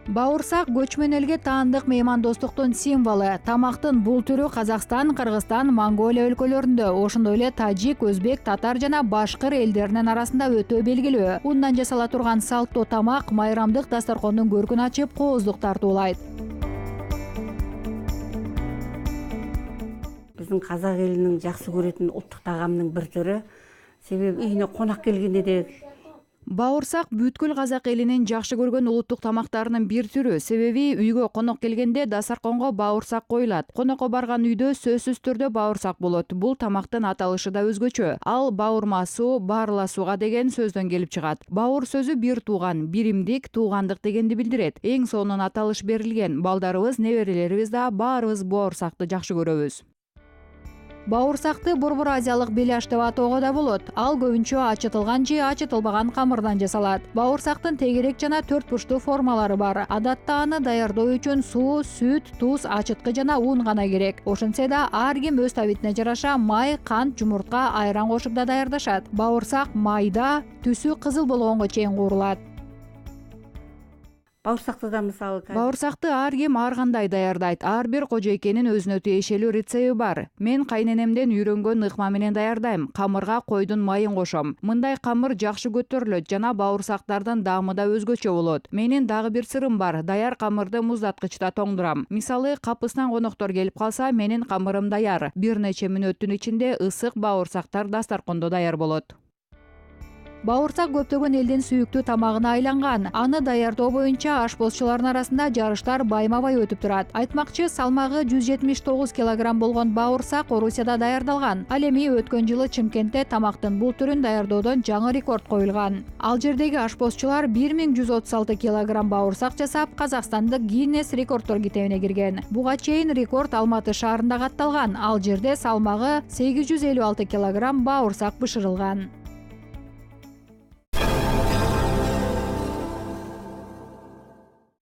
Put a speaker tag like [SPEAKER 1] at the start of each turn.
[SPEAKER 1] Бауырсак көчмөн элге таандык меймандостуктун символу. Тамактын бул түрү Казакстан, Кыргызстан, Монголия өлкөлөрүндө, ошондой эле тажик, өзбек, татар жана башкыр элдеринин арасында өтө белгилүү. Ундан жасала турган салттуу тамак майрамдык дасторкондун көркүн ачып, кооздук тартуулайт.
[SPEAKER 2] Биздин казак элинин жакшы көрөтүн улуттук тагамдын бир түрү. Себеби үйүнө конок келгенде де
[SPEAKER 1] Бауырсак бүткүл казак элинин жакшы көргөн улуттук тамактарынын бир түрү. Себеби үйгө конок келгенде дасторконго бауырсак коюлат. Конокко барган үйдө сөзсүз түрдө бауырсак болот. Бул тамактын аталышы да өзгөчө. Ал бауырмасуу, баарыласууга деген сөздөн келип чыгат. Бауыр сөзү бир тууган, биримдик, туугандык дегенди билдирет. Эң сонун аталыш берилген. Балдарыбыз, неберелерибиз да баарыбыз бауырсакты жакшы көрөбүз. Бауырсакты Борбор Азиялык беляш деп атоого да болот. Ал көбүнчө ачытылган же ачытылбаган камырдан жасалат. Бауырсактын тегерек жана төрт бурчтуу формалары бар. Адатта аны даярдоо үчүн суу, сүт, туз, ачыткы жана ун гана керек. Ошентсе да ар ким өз табитине жараша май, кант, жумуртка, айран кошуп да даярдашат. Бауырсак майда, түсү кызыл болгонго чейин куурулат.
[SPEAKER 2] бауырсакты да мисалы
[SPEAKER 1] Бауырсакты ар ким ар кандай даярдайт. Ар бир кожойкенин өзүнө тиешелүү рецеби бар. Мен кайненемден үйрөнгөн ыкма менен даярдайм. Камырга койдун майын кошом. Мындай камыр жакшы көтөрүлөт жана бауырсактардын даамы да өзгөчө болот. Менин дагы бир сырым бар. Даяр камырды муздаткычта тоңдурам. Мисалы, капысынан коноктор келип калса, менин камырым даяр. Бир нече мүнөттүн ичинде ысык бауырсактар дасторкондо даяр болот. Бауырсак көптөгөн элдин сүйүктүү тамагына айланган. Аны даярдоо боюнча ашпозчулардын арасында жарыштар байма-бай өтүп турат. Айтмакчы, салмагы 179 килограмм болгон бауырсак Орусияда даярдалган. Ал эми өткөн жылы Чымкентте тамактын бул түрүн даярдоодон жаңы рекорд коюлган. Ал жердеги ашпозчулар 1136 килограмм бауырсак жасап, Казакстандык Гиннес рекорддор китебине кирген. Буга чейин рекорд Алматы шаарында катталган. Ал жерде салмагы 856 килограмм бауырсак бышырылган.